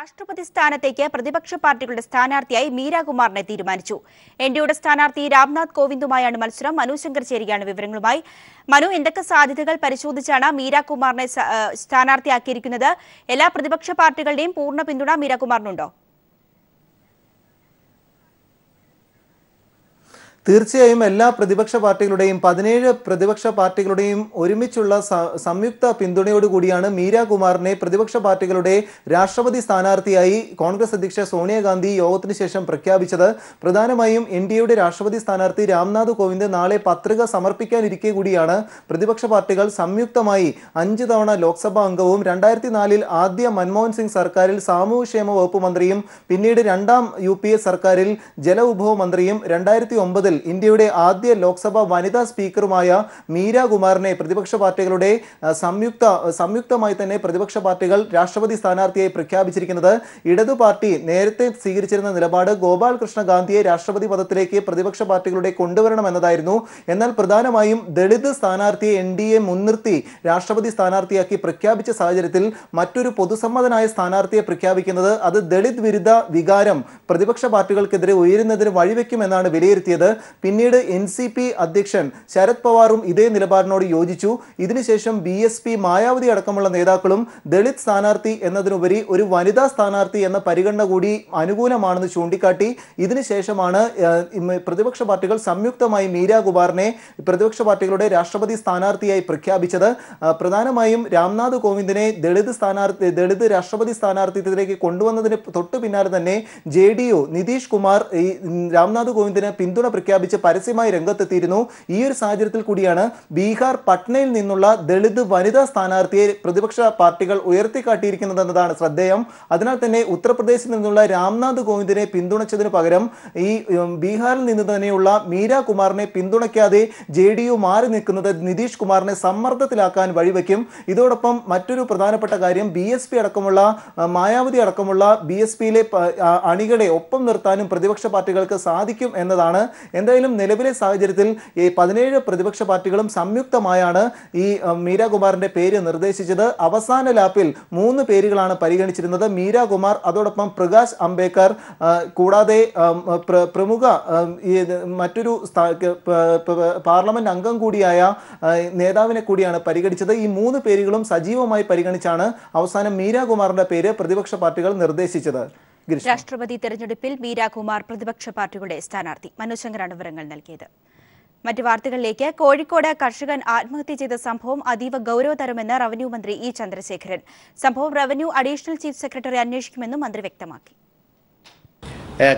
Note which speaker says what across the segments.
Speaker 1: രാഷ്ട്രപതി സ്ഥാനത്തേക്ക് പ്രതിപക്ഷ പാർട്ടികളുടെ സ്ഥാനാർത്ഥിയായി മീര കുമാറിനെ തീരുമാനിച്ചു. എൻഡിയുടെ സ്ഥാനാർത്ഥി രാംനാഥ് കോവിന്ദുമായാണ് മത്സരം. മനു ശങ്കർ ചേരുകയാണ് വിവരങ്ങളുമായി. മനു, എന്തൊക്കെ സാധ്യതകൾ പരിശോധിച്ചാണ് മീര കുമാറിനെ സ്ഥാനാർത്ഥിയാക്കിയിരിക്കുന്നത്? എല്ലാ പ്രതിപക്ഷ പാർട്ടികളുടെയും പൂർണ്ണ പിന്തുണ മീര കുമാറിനുണ്ടോ?
Speaker 2: തീർച്ചയായും എല്ലാ പ്രതിപക്ഷ പാർട്ടികളുടെയും 17 പ്രതിപക്ഷ പാർട്ടികളുടെയും ഒരുമിച്ചുള്ള സംയുക്ത പിന്തുണയോടുകൂടിയാണ് മീര കുമാറിനെ പ്രതിപക്ഷ പാർട്ടികളുടെ രാഷ്ട്രപതി സ്ഥാനാർത്ഥിയായി കോൺഗ്രസ് അധ്യക്ഷ സോണിയാഗാന്ധി യോഗത്തിന് ശേഷം പ്രഖ്യാപിച്ചത്. പ്രധാനമായും എൻഡിഎയുടെ രാഷ്ട്രപതി സ്ഥാനാർത്ഥി രാംനാഥ് കോവിന്ദ് നാളെ പത്രിക സമർപ്പിക്കാനിരിക്കെ കൂടിയാണ് പ്രതിപക്ഷ പാർട്ടികൾ സംയുക്തമായി 5 തവണ ലോക്സഭാ അംഗവും 2004 ആദ്യ മൻമോഹൻ സിംഗ് സർക്കാരിൽ സാമൂഹ്യക്ഷേമ വകുപ്പ് മന്ത്രിയും പിന്നീട് രണ്ടാം UPA സർക്കാരിൽ ജലവിഭവ മന്ത്രിയും 2009 ഇന്ത്യയുടെ ആദ്യ ലോക്സഭാ വനിതാ സ്പീക്കറുമായ മീര കുമാറിനെ പ്രതിപക്ഷ പാർട്ടികളുടെ സംയുക്തമായി തന്നെ പ്രതിപക്ഷ പാർട്ടികൾ രാഷ്ട്രപതി സ്ഥാനാർത്ഥിയായി പ്രഖ്യാപിച്ചിരിക്കുന്നത്. ഇടതു പാർട്ടി നേരത്തെ സ്വീകരിച്ചിരുന്ന നിലപാട് ഗോപാൽകൃഷ്ണ ഗാന്ധിയെ രാഷ്ട്രപതി പദത്തിലേക്ക് പ്രതിപക്ഷ പാർട്ടികളുടെ കൊണ്ടുവരണമെന്നതായിരുന്നു. എന്നാൽ പ്രധാനമായും ദളിത് സ്ഥാനാർത്ഥിയെ NDA മുൻനിർത്തി രാഷ്ട്രപതി സ്ഥാനാർത്ഥിയാക്കി പ്രഖ്യാപിച്ച സാഹചര്യത്തിൽ മറ്റൊരു പൊതുസമ്മതനായ സ്ഥാനാർത്ഥിയെ പ്രഖ്യാപിക്കുന്നത് അത് ദളിത് വിരുദ്ധ വികാരം പ്രതിപക്ഷ പാർട്ടികൾക്കെതിരെ ഉയരുന്നതിന് വഴിവെക്കുമെന്നാണ് വിലയിരുത്തിയത്. പിന്നീട് NCP അധ്യക്ഷൻ ശരത് പവാറും ഇതേ നിലപാടിനോട് യോജിച്ചു. ഇതിനുശേഷം BSP മായാവതി അടക്കമുള്ള നേതാക്കളും ദളിത് സ്ഥാനാർത്ഥി എന്നതിനുപരി ഒരു വനിതാ സ്ഥാനാർത്ഥി എന്ന പരിഗണന കൂടി അനുകൂലമാണെന്ന് ചൂണ്ടിക്കാട്ടി. ഇതിനുശേഷമാണ് പ്രതിപക്ഷ പാർട്ടികൾ സംയുക്തമായി മീര കുമാറിനെ പ്രതിപക്ഷ പാർട്ടികളുടെ രാഷ്ട്രപതി സ്ഥാനാർത്ഥിയായി പ്രഖ്യാപിച്ചത്. പ്രധാനമായും രാംനാഥ് കോവിന്ദിനെ ദളിത് രാഷ്ട്രപതി സ്ഥാനാർത്ഥിത്വത്തിലേക്ക് കൊണ്ടുവന്നതിന് തൊട്ടു പിന്നാലെ തന്നെ JDU നിതീഷ് കുമാർ രാംനാഥ് കോവിന്ദിന് പിന്തുണ പ്രഖ്യാപിച്ച് പരസ്യമായി രംഗത്തെത്തിയിരുന്നു. ഈ ഒരു സാഹചര്യത്തിൽ കൂടിയാണ് ബീഹാർ പട്നയിൽ നിന്നുള്ള ദളിത് വനിതാ സ്ഥാനാർത്ഥിയെ പ്രതിപക്ഷ പാർട്ടികൾ ഉയർത്തിക്കാട്ടിയിരിക്കുന്നത് എന്നതാണ് ശ്രദ്ധേയം. അതിനാൽ തന്നെ ഉത്തർപ്രദേശിൽ നിന്നുള്ള രാംനാഥ് കോവിന്ദിനെ പിന്തുണച്ചതിന് പകരം ഈ ബീഹാറിൽ നിന്ന് തന്നെയുള്ള മീര കുമാറിനെ പിന്തുണയ്ക്കാതെ JDU മാറി നിൽക്കുന്നത് നിതീഷ് കുമാറിനെ സമ്മർദ്ദത്തിലാക്കാൻ വഴിവെക്കും. ഇതോടൊപ്പം മറ്റൊരു പ്രധാനപ്പെട്ട കാര്യം BSP അടക്കമുള്ള മായാവതി അടക്കമുള്ള BSPയിലെ അണികളെ ഒപ്പം നിർത്താനും പ്രതിപക്ഷ പാർട്ടികൾക്ക് സാധിക്കും എന്നതാണ്. എന്തായാലും നിലവിലെ സാഹചര്യത്തിൽ ഈ 17 പ്രതിപക്ഷ പാർട്ടികളും സംയുക്തമായാണ് ഈ മീര കുമാറിന്റെ പേര് നിർദ്ദേശിച്ചത്. അവസാന ലാപ്പിൽ 3 പേരുകളാണ് പരിഗണിച്ചിരുന്നത്. മീര കുമാർ, അതോടൊപ്പം പ്രകാശ് അംബേദ്കർ, കൂടാതെ പ്രമുഖ മറ്റൊരു പാർലമെന്റ് അംഗം കൂടിയായ നേതാവിനെ കൂടിയാണ് പരിഗണിച്ചത്. ഈ 3 പേരുകളും സജീവമായി പരിഗണിച്ചാണ് അവസാനം മീര കുമാറിന്റെ പേര് പ്രതിപക്ഷ പാർട്ടികൾ നിർദ്ദേശിച്ചത്.
Speaker 1: രാഷ്ട്രപതി തെരഞ്ഞെടുപ്പിൽ മീര കുമാർ പ്രതിപക്ഷ പാർട്ടിയുടെ സ്ഥാനാർത്ഥി. മനു ശങ്കറാണ് വിവരങ്ങൾ നൽകിയത്. മറ്റു വാർത്തകളിലേക്ക്. കോഴിക്കോട് കർഷകൻ ആത്മഹത്യ ചെയ്ത സംഭവം അതീവ ഗൌരവതരമെന്ന് റവന്യൂ മന്ത്രി E. ചന്ദ്രശേഖരൻ. സംഭവം റവന്യൂ അഡീഷണൽ ചീഫ് സെക്രട്ടറി അന്വേഷിക്കുമെന്നും മന്ത്രി വ്യക്തമാക്കി.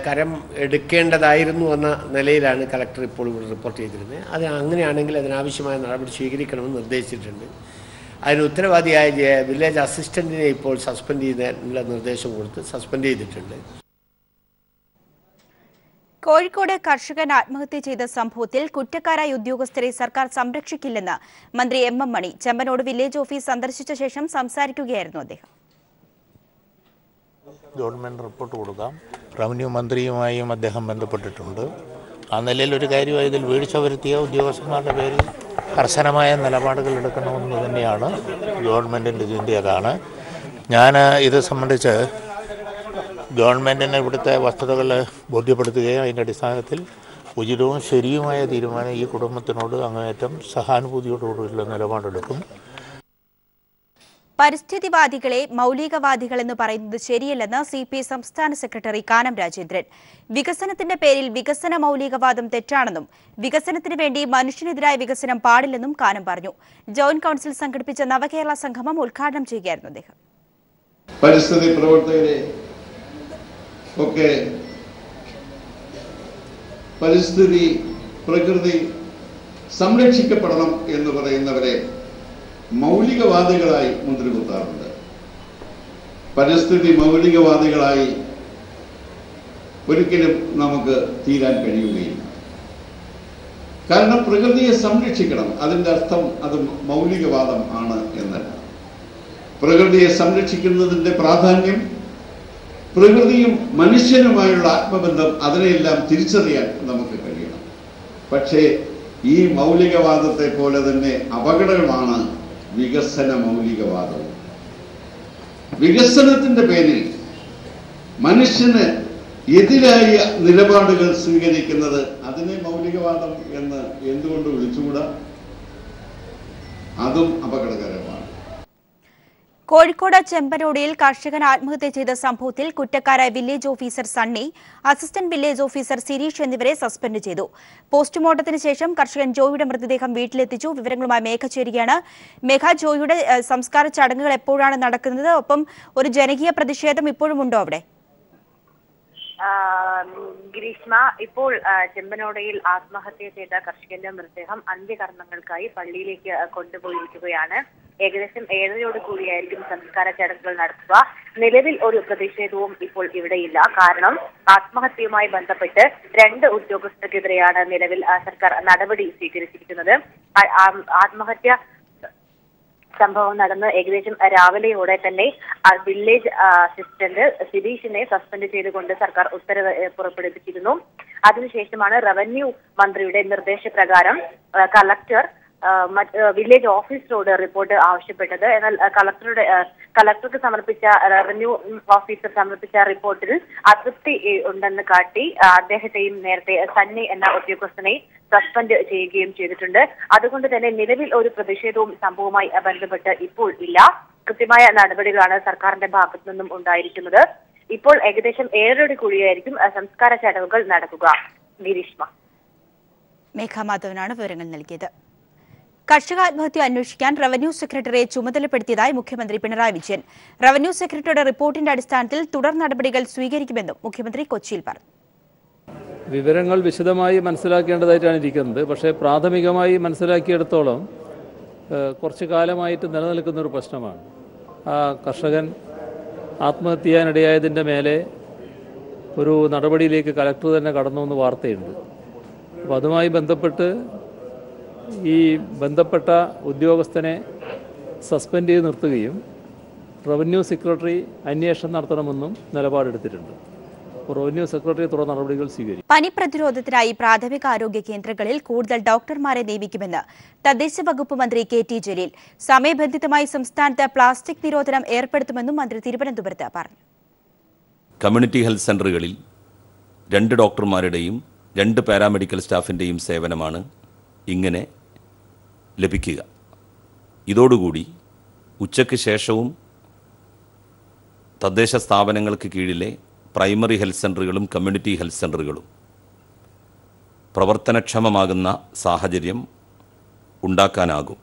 Speaker 3: കരം എടുക്കേണ്ടതായിരുന്നു എന്ന നിലയിലാണ് കളക്ടർ ഇപ്പോൾ റിപ്പോർട്ട് ചെയ്തിരുന്നത്. അത് അങ്ങനെയാണെങ്കിൽ അതിനാവശ്യമായ നടപടി സ്വീകരിക്കണമെന്ന് നിർദ്ദേശിച്ചിട്ടുണ്ട്. അതിന് ഉത്തരവാദിയായ വില്ലേജ് അസിസ്റ്റന്റിനെ ഇപ്പോൾ സസ്പെൻഡ് ചെയ്യുന്നതിനുള്ള നിർദ്ദേശം കൊടുത്ത് സസ്പെൻഡ് ചെയ്തിട്ടുണ്ട്.
Speaker 1: കോഴിക്കോട് കർഷകൻ ആത്മഹത്യ ചെയ്ത സംഭവത്തിൽ കുറ്റക്കാരായ ഉദ്യോഗസ്ഥരെ സർക്കാർ സംരക്ഷിക്കില്ലെന്ന് മന്ത്രി M. മണി ചെമ്പനോട് വില്ലേജ് ഓഫീസ് സന്ദർശിച്ച ശേഷം സംസാരിക്കുകയായിരുന്നു അദ്ദേഹം.
Speaker 4: ഗവൺമെൻറ് റിപ്പോർട്ട് കൊടുക്കാം. റവന്യൂ മന്ത്രിയുമായും അദ്ദേഹം ബന്ധപ്പെട്ടിട്ടുണ്ട്. ആ നിലയിൽ ഒരു കാര്യം ഇതിൽ വീഴ്ച വരുത്തിയ ഉദ്യോഗസ്ഥന്മാരുടെ പേരിൽ കർശനമായ നിലപാടുകൾ എടുക്കണമെന്ന് തന്നെയാണ് ഗവൺമെൻറ്റിൻ്റെ ചിന്ത. അതാണ് ഞാൻ ഇത് സംബന്ധിച്ച് ഗവൺമെൻറ്റിന് ഇവിടുത്തെ വസ്തുതകൾ ബോധ്യപ്പെടുത്തുകയും അതിൻ്റെ അടിസ്ഥാനത്തിൽ ഉചിതവും ശരിയുമായ തീരുമാനം ഈ കുടുംബത്തിനോട് അങ്ങേയറ്റം സഹാനുഭൂതിയോടുകൂടിയുള്ള നിലപാടെടുക്കും.
Speaker 1: പരിസ്ഥിതിവാദികളെ മൌലികവാദികളെന്ന് പറയുന്നത് ശരിയല്ലെന്ന് CPI സംസ്ഥാന സെക്രട്ടറി കാനം രാജേന്ദ്രൻ. വികസനത്തിന്റെ പേരിൽ വികസന മൌലികവാദം തെറ്റാണെന്നും വികസനത്തിന് വേണ്ടി മനുഷ്യനെതിരായ വികസനം പാടില്ലെന്നും കാനം പറഞ്ഞു. ജോയിന്റ് കൌൺസിൽ സംഘടിപ്പിച്ച നവകേരള സംഗമം ഉദ്ഘാടനം ചെയ്യുകയായിരുന്നു അദ്ദേഹം.
Speaker 5: പരിസ്ഥിതി പ്രവർത്തകരെ ഒക്കെ പ്രകൃതി സംരക്ഷിക്കപ്പെടണം എന്ന് പറയുന്നവരെ മൗലികവാദികളായി മുദ്ര കുത്താറുണ്ട്. പരിസ്ഥിതി മൗലികവാദികളായി ഒരിക്കലും നമുക്ക് തീരാൻ കഴിയുകയില്ല. കാരണം പ്രകൃതിയെ സംരക്ഷിക്കണം, അതിൻ്റെ അർത്ഥം അത് മൗലികവാദം ആണ് എന്നല്ല. പ്രകൃതിയെ സംരക്ഷിക്കുന്നതിൻ്റെ പ്രാധാന്യം, പ്രകൃതിയും മനുഷ്യനുമായുള്ള ആത്മബന്ധം, അതിനെയെല്ലാം തിരിച്ചറിയാൻ നമുക്ക് കഴിയണം. പക്ഷേ ഈ മൗലികവാദത്തെ പോലെ തന്നെ അപകടമാണ് വികസന മൗലികവാദവും. വികസനത്തിന്റെ പേരിൽ മനുഷ്യന് എതിരായ നിലപാടുകൾ സ്വീകരിക്കുന്നത് അതിനെ മൗലികവാദം എന്ന് എന്തുകൊണ്ട് വിളിച്ചുകൂടാ? അതും അപകടകരമാണ്.
Speaker 1: കോഴിക്കോട് ചെമ്പനോടിയിൽ കർഷകൻ ആത്മഹത്യ ചെയ്ത സംഭവത്തിൽ കുറ്റക്കാരായ village officer Sunny, assistant village officer Sirish എന്നിവരെ സസ്പെൻഡ് ചെയ്തു. പോസ്റ്റ്മോർട്ടത്തിന് ശേഷം കർഷകൻ ജോയിയുടെ മൃതദേഹം വീട്ടിലെത്തിച്ചു. വിവരങ്ങളുമായി മേഘ ചേരുകയാണ്. മേഘ, ജോയിയുടെ സംസ്കാര ചടങ്ങുകൾ എപ്പോഴാണ് നടക്കുന്നത്? ഒപ്പം ഒരു ജനകീയ പ്രതിഷേധം ഇപ്പോഴും ഉണ്ടോ അവിടെ?
Speaker 6: ഗ്രീഷ്മ, ഇപ്പോൾ ചെമ്പനോടയിൽ ആത്മഹത്യ ചെയ്ത കർഷകന്റെ മൃതദേഹം അന്ത്യകർമ്മങ്ങൾക്കായി പള്ളിയിലേക്ക് കൊണ്ടുപോയിരിക്കുകയാണ്. ഏകദേശം 7:30 കൂടിയായിരിക്കും സംസ്കാര ചടങ്ങുകൾ നടത്തുക. നിലവിൽ ഒരു പ്രതിഷേധവും ഇപ്പോൾ ഇവിടെയില്ല. കാരണം ആത്മഹത്യയുമായി ബന്ധപ്പെട്ട് 2 ഉദ്യോഗസ്ഥർക്കെതിരെയാണ് നിലവിൽ സർക്കാർ നടപടി സ്വീകരിച്ചിരിക്കുന്നത്. ആത്മഹത്യ സംഭവം നടന്ന് ഏകദേശം രാവിലെയോടെ തന്നെ വില്ലേജ് അസിസ്റ്റന്റ് സിരീഷിനെ സസ്പെൻഡ് ചെയ്തുകൊണ്ട് സർക്കാർ ഉത്തരവ് പുറപ്പെടുവിച്ചിരുന്നു. അതിനുശേഷമാണ് റവന്യൂ മന്ത്രിയുടെ നിർദ്ദേശപ്രകാരം കളക്ടർ വില്ലേജ് ഓഫീസറോട് റിപ്പോർട്ട് ആവശ്യപ്പെട്ടത്. എന്നാൽ കളക്ടർക്ക് സമർപ്പിച്ച റവന്യൂ ഓഫീസർ സമർപ്പിച്ച റിപ്പോർട്ടിൽ അതൃപ്തി ഉണ്ടെന്ന് കാട്ടി അദ്ദേഹത്തെയും നേരത്തെ സണ്ണി എന്ന ഉദ്യോഗസ്ഥനെ സസ്പെൻഡ് ചെയ്യുകയും ചെയ്തിട്ടുണ്ട്. അതുകൊണ്ട് തന്നെ നിലവിൽ ഒരു പ്രതിഷേധവും സംഭവവുമായി ബന്ധപ്പെട്ട് ഇപ്പോൾ ഇല്ല. കൃത്യമായ നടപടികളാണ് സർക്കാരിന്റെ ഭാഗത്തു നിന്നും ഉണ്ടായിരിക്കുന്നത്. ഇപ്പോൾ ഏകദേശം 7:30 കൂടിയായിരിക്കും സംസ്കാര ചടങ്ങുകൾ നടക്കുക. ഗിരീഷ്മ.
Speaker 1: മേഘമാധവനാണ് വിവരങ്ങൾ നൽകിയത്. കർഷക ആത്മഹത്യ അന്വേഷിക്കാൻ റവന്യൂ സെക്രട്ടറിയെ ചുമതലപ്പെടുത്തിയതായി മുഖ്യമന്ത്രി പിണറായി വിജയൻ. റവന്യൂ സെക്രട്ടറിയുടെ റിപ്പോർട്ടിന്റെ അടിസ്ഥാനത്തിൽ തുടർ നടപടികൾ സ്വീകരിക്കുമെന്നും മുഖ്യമന്ത്രി കൊച്ചിയിൽ പറഞ്ഞു.
Speaker 7: വിവരങ്ങൾ വിശദമായി മനസ്സിലാക്കേണ്ടതായിട്ടാണ് ഇരിക്കുന്നത്. പക്ഷേ പ്രാഥമികമായി മനസ്സിലാക്കിയെടുത്തോളം കുറച്ചു കാലമായിട്ട് നിലനിൽക്കുന്ന ഒരു പ്രശ്നമാണ്. ആ കർഷകൻ ആത്മഹത്യ ചെയ്യാനിടയായതിൻ്റെ മേലെ ഒരു നടപടിയിലേക്ക് കലക്ടർ തന്നെ കടന്നു എന്ന് വാർത്തയുണ്ട്. അപ്പോൾ അതുമായി ബന്ധപ്പെട്ട് ഈ ബന്ധപ്പെട്ട ഉദ്യോഗസ്ഥനെ സസ്പെൻഡ് ചെയ്ത് നിർത്തുകയും റവന്യൂ സെക്രട്ടറി അന്വേഷണം നടത്തണമെന്നും നിലപാടെടുത്തിട്ടുണ്ട്. റവന്യൂ സെക്രട്ടറി തുടർ നടപടികൾ സ്വീകരിക്കും.
Speaker 1: പനി പ്രതിരോധത്തിനായി പ്രാഥമിക ആരോഗ്യ കേന്ദ്രങ്ങളിൽ കൂടുതൽ ഡോക്ടർമാരെ നിയമിക്കുമെന്ന് തദ്ദേശ വകുപ്പ് മന്ത്രി കെ.ടി. ജലീൽ. സമയബന്ധിതമായി സംസ്ഥാനത്ത് പ്ലാസ്റ്റിക് നിരോധനം ഏർപ്പെടുത്തുമെന്നും മന്ത്രി തിരുവനന്തപുരത്ത് പറഞ്ഞു.
Speaker 8: കമ്മ്യൂണിറ്റി ഹെൽത്ത് സെന്ററുകളിൽ 2 ഡോക്ടർമാരുടെയും 2 പാരാമെഡിക്കൽ സ്റ്റാഫിൻ്റെയും സേവനമാണ് ഇങ്ങനെ ലഭിക്കുക. ഇതോടുകൂടി ഉച്ചയ്ക്ക് ശേഷവും തദ്ദേശ സ്ഥാപനങ്ങൾക്ക് കീഴിലെ പ്രൈമറി ഹെൽത്ത് സെൻ്ററുകളും കമ്മ്യൂണിറ്റി ഹെൽത്ത് സെൻ്ററുകളും പ്രവർത്തനക്ഷമമാകുന്ന സാഹചര്യം ഉണ്ടാക്കാനാകും.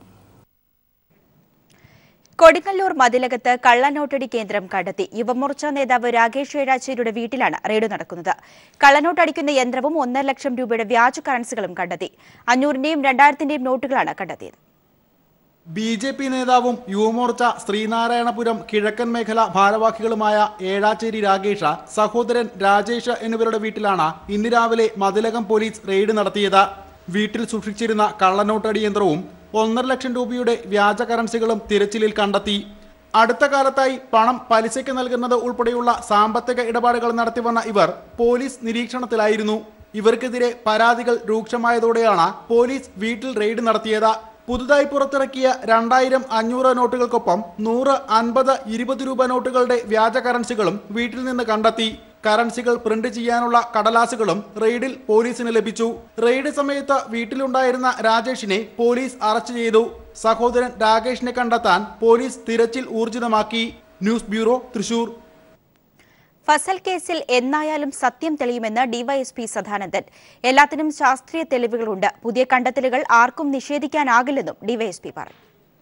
Speaker 1: കൊടുങ്ങല്ലൂർ മതിലകത്ത് കള്ളനോട്ടടി കേന്ദ്രം കണ്ടെത്തി. യുവമോർച്ച നേതാവ് രാകേഷ് ഏഴാച്ചേരിയുടെ വീട്ടിലാണ് റെയ്ഡ് നടക്കുന്നത്. കള്ളനോട്ടടിക്കുന്ന യന്ത്രവും 1.5 ലക്ഷം രൂപയുടെ വ്യാജ കറൻസികളും കണ്ടെത്തി. 500ന്റെയും 2000ന്റെയും നോട്ടുകളാണ് കണ്ടെത്തിയത്.
Speaker 9: ബി.ജെ.പി. നേതാവും യുവമോർച്ച ശ്രീനാരായണപുരം കിഴക്കൻ മേഖല ഭാരവാഹികളുമായ ഏഴാച്ചേരി രാകേഷ്, സഹോദരൻ രാജേഷ് എന്നിവരുടെ വീട്ടിലാണ് ഇന്ന് രാവിലെ മതിലകം പോലീസ് റെയ്ഡ് നടത്തിയത്. വീട്ടിൽ സൂക്ഷിച്ചിരുന്ന കള്ളനോട്ടടി യന്ത്രവും 1.5 ലക്ഷം രൂപയുടെ വ്യാജ കറൻസികളും തിരച്ചിലിൽ കണ്ടെത്തി. അടുത്ത കാലത്തായി പണം പലിശയ്ക്ക് നൽകുന്നത് ഉൾപ്പെടെയുള്ള സാമ്പത്തിക ഇടപാടുകൾ നടത്തിവന്ന ഇവർ പോലീസ് നിരീക്ഷണത്തിലായിരുന്നു. ഇവർക്കെതിരെ പരാതികൾ രൂക്ഷമായതോടെയാണ് പോലീസ് വീട്ടിൽ റെയ്ഡ് നടത്തിയത്. പുതുതായി പുറത്തിറക്കിയ 2000, 500 നോട്ടുകൾക്കൊപ്പം 100, 50, 20 രൂപ നോട്ടുകളുടെ വ്യാജ കറൻസികളും വീട്ടിൽ നിന്ന് കണ്ടെത്തി. കറൻസികൾ പ്രിന്റ് ചെയ്യാനുള്ള കടലാസുകളും റെയ്ഡിൽ പോലീസിന് ലഭിച്ചു. റെയ്ഡ് സമയത്ത് വീട്ടിലുണ്ടായിരുന്ന രാജേഷിനെ പോലീസ് അറസ്റ്റ് ചെയ്തു. സഹോദരൻ രാകേഷിനെ കണ്ടെത്താൻ പോലീസ് തിരച്ചിൽ ഊർജിതമാക്കി. News bureau, Thrissur.
Speaker 1: ഫസൽ കേസിൽ എന്നായാലും സത്യം തെളിയുമെന്ന് ഡിവൈഎസ്പി സദാനന്ദൻ. എല്ലാത്തിനും ശാസ്ത്രീയ തെളിവുകളുണ്ട്. പുതിയ കണ്ടെത്തലുകൾ ആർക്കും നിഷേധിക്കാനാകില്ലെന്നും ഡിവൈഎസ്പി പറഞ്ഞു.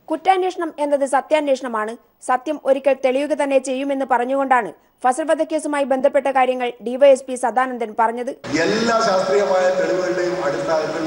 Speaker 10: കുറ്റാന്വേഷണം എന്നത് സത്യാന്വേഷണമാണ്. സത്യം ഒരിക്കൽ തെളിയുക തന്നെ ചെയ്യുമെന്ന് പറഞ്ഞുകൊണ്ടാണ് ഫസൽ വധക്കേസുമായി ബന്ധപ്പെട്ട കാര്യങ്ങൾ ഡിവൈഎസ്പി സദാനന്ദൻ പറഞ്ഞത്.
Speaker 11: എല്ലാ ശാസ്ത്രീയമായ തെളിവുകളുടെയും അടിസ്ഥാനത്തിൽ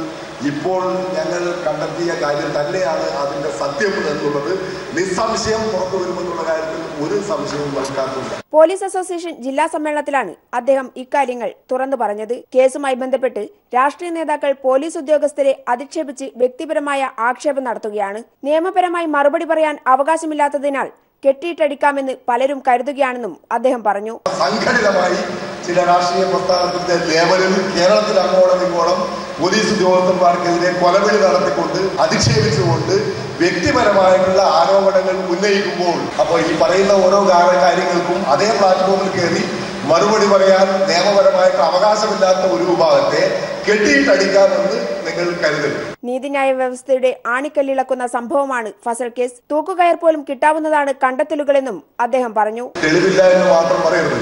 Speaker 11: ഇപ്പോൾ ഞങ്ങൾ കണ്ടെത്തിയ കാര്യം തന്നെയാണ് അതിന്റെ സത്യം എന്നുള്ളത് നിസ്സംശയം പുറത്തു വരുമെന്നുള്ള കാര്യത്തിൽ ഒരു സംശയവും നൽകാറില്ല.
Speaker 10: പോലീസ് അസോസിയേഷൻ ജില്ലാ സമ്മേളനത്തിലാണ് അദ്ദേഹം ഇക്കാര്യങ്ങൾ തുറന്നു പറഞ്ഞത്. കേസുമായി ബന്ധപ്പെട്ട് രാഷ്ട്രീയ നേതാക്കൾ പോലീസ് ഉദ്യോഗസ്ഥരെ അധിക്ഷേപിച്ച് വ്യക്തിപരമായ ആക്ഷേപം നടത്തുകയാണ്. നിയമപരമായി മറുപടി പറയാൻ അവകാശമില്ലാത്തതിനാൽ കെട്ടിയിട്ടടിക്കാമെന്ന് പലരും കരുതുകയാണെന്നും അദ്ദേഹം പറഞ്ഞു.
Speaker 11: സംഘടിതമായി ചില രാഷ്ട്രീയ പ്രസ്ഥാനത്തിന്റെ ലേവലിൽ കേരളത്തിൽ അങ്ങോളം പോലീസ് ഉദ്യോഗസ്ഥന്മാർക്കെതിരെ കൊലവിളി നടത്തിക്കൊണ്ട് അധിക്ഷേപിച്ചുകൊണ്ട് വ്യക്തിപരമായിട്ടുള്ള ആരോപണങ്ങൾ ഉന്നയിക്കുമ്പോൾ അപ്പോൾ ഈ പറയുന്ന ഓരോ കാര്യങ്ങൾക്കും അതേ പ്ലാറ്റ്ഫോമിൽ കയറി മറുപടി പറയാൻ നിയമപരമായിട്ട് അവകാശമില്ലാത്ത ഒരു വിഭാഗത്തെ കെട്ടിയിട്ടടിക്കാമെന്ന് നിങ്ങൾ കരുതരുത്.
Speaker 10: നീതിന്യായ വ്യവസ്ഥയുടെ ആണിക്കല്ലിളക്കുന്ന സംഭവമാണ് ഫസൽ കേസ്. തൂക്കുകയർ പോലും കിട്ടാവുന്നതാണ് കണ്ടെത്തലുകളെന്നും അദ്ദേഹം പറഞ്ഞു.
Speaker 11: തെളിവില്ല എന്ന് മാത്രം പറയരുത്,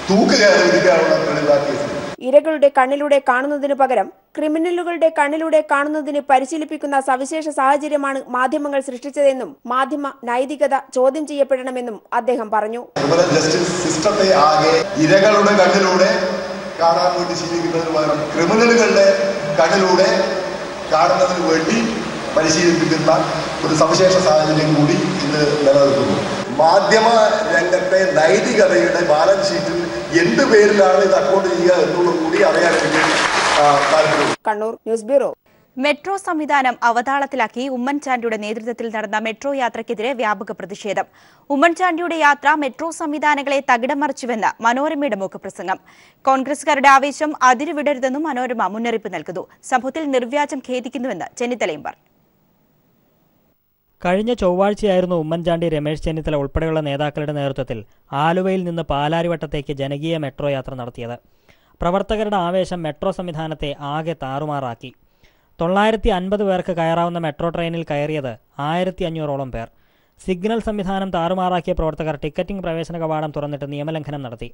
Speaker 11: തൂക്കുകയർ വിധിക്കാനുള്ള തെളിവാ കേസ്.
Speaker 10: ഇരകളുടെ കണ്ണിലൂടെ കാണുന്നതിനു പകരം ക്രിമിനലുകളുടെ കണ്ണിലൂടെ കാണുന്നതിന് പരിശീലിപ്പിക്കുന്ന സവിശേഷ സാഹചര്യമാണ് മാധ്യമങ്ങൾ സൃഷ്ടിച്ചതെന്നും മാധ്യമ നൈതികത ചോദ്യം ചെയ്യപ്പെടണമെന്നും അദ്ദേഹം പറഞ്ഞു.
Speaker 11: ജസ്റ്റിസ് സിസ്റ്റത്തെ ആകെ ഇരകളുടെ കണ്ണിലൂടെ കാണാൻ വേണ്ടി ശീലിക്കുന്നതിന് പകരം ക്രിമിനലുകളുടെ കണ്ണിലൂടെ കാണുന്നതിന് വേണ്ടി പരിശീലിപ്പിക്കുന്ന ഒരു സവിശേഷ സാഹചര്യം കൂടി ഇന്ന് നിലനിൽക്കുന്നു. മാധ്യമ രംഗത്തെ നൈതികതയുടെ ബാലൻസ് ഷീറ്റിൽ എന്ത് പേരിലാണ് ഇത് അക്കൗണ്ട് ചെയ്യുക എന്നുള്ളത് കൂടി അറിയാൻ വേണ്ടി താല്പര്യം.
Speaker 10: Kannur news bureau.
Speaker 1: മെട്രോ സംവിധാനം അവതാളത്തിലാക്കി ഉമ്മൻചാണ്ടിയുടെ നേതൃത്വത്തിൽ നടന്ന മെട്രോ യാത്രയ്ക്കെതിരെ വ്യാപക പ്രതിഷേധം. ഉമ്മൻചാണ്ടിയുടെ യാത്ര മെട്രോ സംവിധാനങ്ങളെ തകിടം മറിച്ചുവെന്ന് മനോരമയുടെ മുഖപ്രസംഗം. കോൺഗ്രസുകാരുടെ ആവേശം അതിരുവിടരുതെന്നും മനോരമ മുന്നറിയിപ്പ് നൽകുന്നു. സംഭവത്തിൽ നിർവ്യാജം ഖേദിക്കുന്നുവെന്ന് ചെന്നിത്തലയും പറഞ്ഞു.
Speaker 12: കഴിഞ്ഞ ചൊവ്വാഴ്ചയായിരുന്നു ഉമ്മൻചാണ്ടി, രമേശ് ചെന്നിത്തല ഉൾപ്പെടെയുള്ള നേതാക്കളുടെ നേതൃത്വത്തിൽ ആലുവയിൽ നിന്ന് പാലാരിവട്ടത്തേക്ക് ജനകീയ മെട്രോ യാത്ര നടത്തിയത്. പ്രവർത്തകരുടെ ആവേശം മെട്രോ സംവിധാനത്തെ ആകെ താറുമാറാക്കി. 950 പേർക്ക് കയറാവുന്ന മെട്രോ ട്രെയിനിൽ കയറിയത് 1500ഓളം പേർ. സിഗ്നൽ സംവിധാനം താറുമാറാക്കിയ പ്രവർത്തകർ ടിക്കറ്റിംഗ് പ്രവേശന കവാടം തുറന്നിട്ട് നിയമലംഘനം നടത്തി.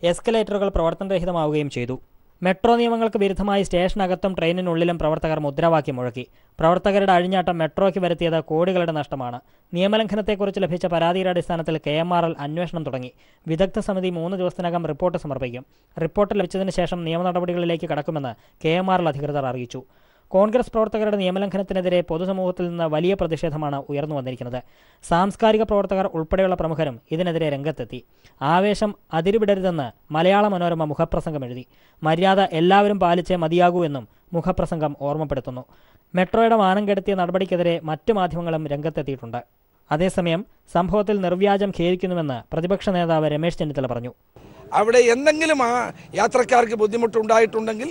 Speaker 12: എസ്കലേറ്ററുകൾ പ്രവർത്തനരഹിതമാവുകയും ചെയ്തു. മെട്രോ നിയമങ്ങൾക്ക് വിരുദ്ധമായി സ്റ്റേഷനകത്തും ട്രെയിനിനുള്ളിലും പ്രവർത്തകർ മുദ്രാവാക്യം മുഴക്കി. പ്രവർത്തകരുടെ അഴിഞ്ഞാട്ടം മെട്രോയ്ക്ക് വരുത്തിയത് കോടികളുടെ നഷ്ടമാണ്. നിയമലംഘനത്തെക്കുറിച്ച് ലഭിച്ച പരാതിയുടെ അടിസ്ഥാനത്തിൽ KMRL അന്വേഷണം തുടങ്ങി. വിദഗ്ധ സമിതി 3 ദിവസത്തിനകം റിപ്പോർട്ട് സമർപ്പിക്കും. റിപ്പോർട്ട് ലഭിച്ചതിന് ശേഷം നിയമ നടപടികളിലേക്ക് കടക്കുമെന്ന് KMRL അധികൃതർ അറിയിച്ചു. കോൺഗ്രസ് പ്രവർത്തകരുടെ നിയമലംഘനത്തിനെതിരെ പൊതുസമൂഹത്തിൽ നിന്ന് വലിയ പ്രതിഷേധമാണ് ഉയർന്നു വന്നിരിക്കുന്നത്. സാംസ്കാരിക പ്രവർത്തകർ ഉൾപ്പെടെയുള്ള പ്രമുഖരും ഇതിനെതിരെ രംഗത്തെത്തി. ആവേശം അതിരുവിടരുതെന്ന് മലയാള മനോരമ മുഖപ്രസംഗം എഴുതി. മര്യാദ എല്ലാവരും പാലിച്ചേ മതിയാകൂ എന്നും മുഖപ്രസംഗം ഓർമ്മപ്പെടുത്തുന്നു. മെട്രോയുടെ മാനം കെടുത്തിയ നടപടിക്കെതിരെ മറ്റു മാധ്യമങ്ങളും രംഗത്തെത്തിയിട്ടുണ്ട്. അതേസമയം സംഭവത്തിൽ നിർവ്യാജം ഖേദിക്കുന്നുവെന്ന് പ്രതിപക്ഷ നേതാവ് രമേശ് ചെന്നിത്തല പറഞ്ഞു.
Speaker 13: അവിടെ എന്തെങ്കിലും യാത്രക്കാർക്ക് ബുദ്ധിമുട്ടുണ്ടായിട്ടുണ്ടെങ്കിൽ,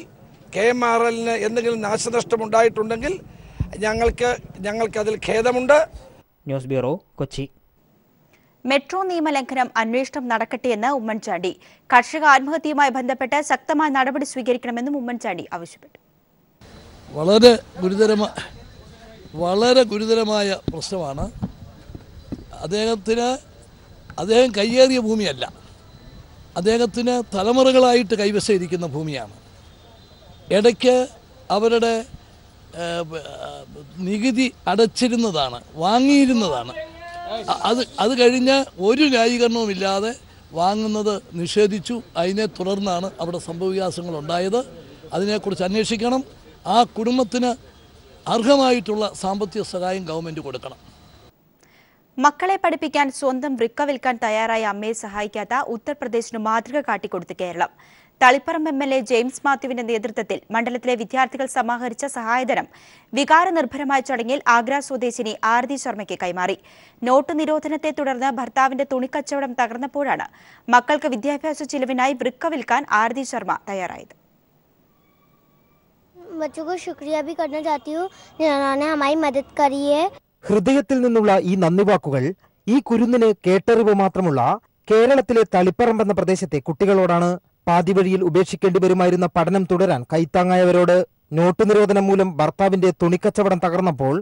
Speaker 13: KMRLന് എന്തെങ്കിലും നാശനഷ്ടമുണ്ടായിട്ടുണ്ടെങ്കിൽ ഞങ്ങൾക്ക് അതിൽ ഖേദമുണ്ട്.
Speaker 12: News bureau, Kochi.
Speaker 1: മെട്രോ നിയമലംഘനം അന്വേഷണം നടക്കട്ടെയെന്ന് ഉമ്മൻചാണ്ടി. കർഷക ആത്മഹത്യയുമായി ബന്ധപ്പെട്ട് ശക്തമായ നടപടി സ്വീകരിക്കണമെന്നും ഉമ്മൻചാണ്ടി ആവശ്യപ്പെട്ടു.
Speaker 14: വളരെ ഗുരുതരമായ പ്രശ്നമാണ്. അദ്ദേഹം കയ്യേറിയ ഭൂമിയല്ല, അദ്ദേഹത്തിന് തലമുറകളായിട്ട് കൈവശം ഇരിക്കുന്ന ഭൂമിയാണ്. ഇടയ്ക്ക് അവരുടെ നികുതി അടച്ചിരുന്നതാണ്, വാങ്ങിയിരുന്നതാണ്. അത് കഴിഞ്ഞ് ഒരു ന്യായീകരണവുമില്ലാതെ വാങ്ങുന്നത് നിഷേധിച്ചു. അതിനെ തുടർന്നാണ് അവിടെ സംഭവവികാസങ്ങൾ ഉണ്ടായത്. അതിനെക്കുറിച്ച് അന്വേഷിക്കണം. ആ കുടുംബത്തിന് അർഹമായിട്ടുള്ള സാമ്പത്തിക സഹായം ഗവൺമെൻറ് കൊടുക്കണം.
Speaker 1: മക്കളെ പഠിപ്പിക്കാൻ സ്വന്തം വൃക്ക വിൽക്കാൻ തയ്യാറായ അമ്മയെ സഹായിക്കാത്ത ഉത്തർപ്രദേശിന് മാതൃക കാട്ടിക്കൊടുത്ത് കേരളം. തളിപ്പറമ്പ് MLA ജെയിംസ് മാത്യുവിന്റെ നേതൃത്വത്തിൽ മണ്ഡലത്തിലെ വിദ്യാർത്ഥികൾ സമാഹരിച്ച സഹായധനം വികാരനിർഭരമായ ചടങ്ങിൽ ആഗ്ര സ്വദേശിനി ആരതി ശർമ്മയ്ക്ക് കൈമാറി. നോട്ട് നിരോധനത്തെ തുടർന്ന് ഭർത്താവിന്റെ തുണിക്കച്ചവടം തകർന്നപ്പോഴാണ് മക്കൾക്ക് വിദ്യാഭ്യാസ ചിലവിനായി വൃക്ക വിൽക്കാൻ ആരതി ശർമ്മ തയ്യാറായത്.
Speaker 15: ഹൃദയത്തിൽ നിന്നുള്ള ഈ നന്ദി വാക്കുകൾ ഈ കുരുന്നിന് കേട്ടറിവ് മാത്രമുള്ള കേരളത്തിലെ തളിപ്പറമ്പ് എന്ന പ്രദേശത്തെ കുട്ടികളോടാണ്. പാതിവഴിയിൽ ഉപേക്ഷിക്കേണ്ടി വരുമായിരുന്ന പഠനം തുടരാൻ കൈത്താങ്ങായവരോട്. നോട്ട് നിരോധനം മൂലം ഭർത്താവിന്റെ തുണിക്കച്ചവടം തകർന്നപ്പോൾ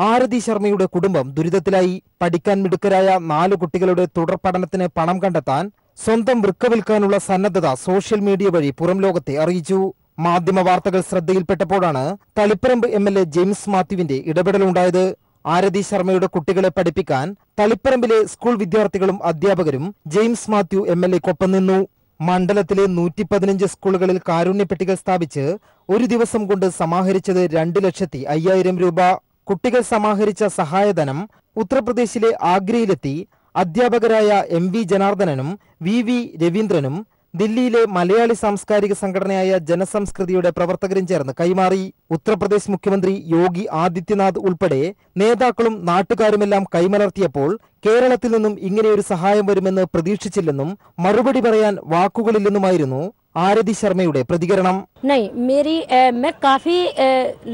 Speaker 15: ആരതി ശർമ്മയുടെ കുടുംബം ദുരിതത്തിലായി. പഠിക്കാൻ മിടുക്കരായ 4 കുട്ടികളുടെ തുടർ പഠനത്തിന് പണം കണ്ടെത്താൻ സ്വന്തം വൃക്ക വിൽക്കാനുള്ള സന്നദ്ധത സോഷ്യൽ മീഡിയ വഴി പുറം ലോകത്തെ അറിയിച്ചു. മാധ്യമ വാർത്തകൾ ശ്രദ്ധയിൽപ്പെട്ടപ്പോഴാണ് തളിപ്പറമ്പ് MLA ജെയിംസ് മാത്യുവിന്റെ ഇടപെടലുണ്ടായത്. ആരതി ശർമ്മയുടെ കുട്ടികളെ പഠിപ്പിക്കാൻ തളിപ്പറമ്പിലെ സ്കൂൾ വിദ്യാർത്ഥികളും അധ്യാപകരും ജെയിംസ് മാത്യു MLAക്കൊപ്പം നിന്നു. മണ്ഡലത്തിലെ 115 സ്കൂളുകളിൽ കാരുണ്യപ്പെട്ടികൾ സ്ഥാപിച്ച് ഒരു ദിവസം കൊണ്ട് സമാഹരിച്ചത് 2,05,000 രൂപ. കുട്ടികൾ സമാഹരിച്ച സഹായധനം ഉത്തർപ്രദേശിലെ ആഗ്രയിലെത്തി അധ്യാപകരായ MV ജനാർദ്ദനനും VV രവീന്ദ്രനും ദില്ലിയിലെ മലയാളി സാംസ്കാരിക സംഘടനയായ ജനസംസ്കൃതിയുടെ പ്രവർത്തകരും ചേർന്ന് കൈമാറി. ഉത്തർപ്രദേശ് മുഖ്യമന്ത്രി യോഗി ആദിത്യനാഥ് ഉൾപ്പെടെ നേതാക്കളും നാട്ടുകാരുമെല്ലാം കൈമലർത്തിയപ്പോൾ കേരളത്തിൽ നിന്നും ഇങ്ങനെയൊരു സഹായം വരുമെന്ന് പ്രതീക്ഷിച്ചില്ലെന്നും മറുപടി പറയാൻ വാക്കുകളില്ലെന്നുമായിരുന്നു आरती शर्मा प्रतिकरण
Speaker 16: नहीं मेरी मैं काफ़ी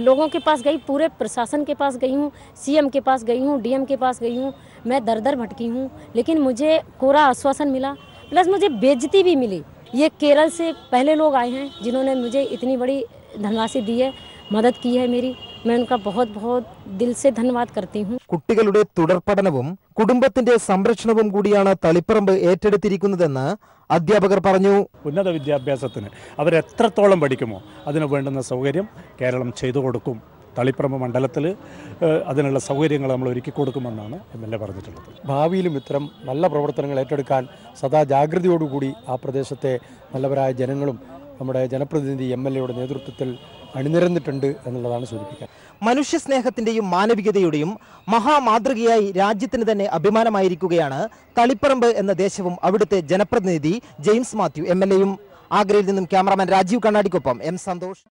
Speaker 16: लोगों के पास गई, पूरे प्रशासन के पास गई हूँ, सीएम के पास गई हूँ, डीएम के पास गई हूँ, मैं दर दर भटकी हूँ, लेकिन मुझे कोरा आश्वासन मिला प्लस मुझे बेइज्जती भी मिली। ये केरल से पहले लोग आए हैं जिन्होंने मुझे इतनी बड़ी धनराशि दी है, मदद की है मेरी। मैं उनका बहुत बहुत दिल से धन्यवाद करती हूँ।
Speaker 15: കുട്ടികളുടെ തുടർ പഠനവും കുടുംബത്തിന്റെ സംരക്ഷണവും കൂടിയാണ് തളിപ്പറമ്പ് ഏറ്റെടുത്തിരിക്കുന്നതെന്ന് അധ്യാപകർ പറഞ്ഞു.
Speaker 17: ഉന്നത വിദ്യാഭ്യാസത്തിന് അവരെത്രത്തോളം പഠിക്കുമോ അതിന് വേണ്ടുന്ന സൗകര്യം കേരളം ചെയ്തു കൊടുക്കും. തളിപ്പറമ്പ് മണ്ഡലത്തിൽ അതിനുള്ള സൗകര്യങ്ങൾ നമ്മൾ ഒരുക്കി കൊടുക്കുമെന്നാണ് MLA പറഞ്ഞിട്ടുള്ളത്.
Speaker 18: ഭാവിയിലും ഇത്തരം നല്ല പ്രവർത്തനങ്ങൾ ഏറ്റെടുക്കാൻ സദാ ജാഗ്രതയോടുകൂടി ആ പ്രദേശത്തെ നല്ലവരായ ജനങ്ങളും നമ്മുടെ ജനപ്രതിനിധി MLAയുടെ നേതൃത്വത്തിൽ അണിനിരന്നിട്ടുണ്ട് എന്നുള്ളതാണ് സൂചിപ്പിക്കാൻ.
Speaker 15: മനുഷ്യസ്നേഹത്തിന്റെയും മാനവികതയുടെയും മഹാമാതൃകയായി രാജ്യത്തിന് തന്നെ അഭിമാനമായിരിക്കുകയാണ് തളിപ്പറമ്പ് എന്ന ദേശവും അവിടുത്തെ ജനപ്രതിനിധി ജെയിംസ് മാത്യു MLAയും. ആഗ്രയിൽ നിന്നും ക്യാമറാമാൻ രാജീവ് കണ്ണാടിക്കൊപ്പം M. സന്തോഷ്.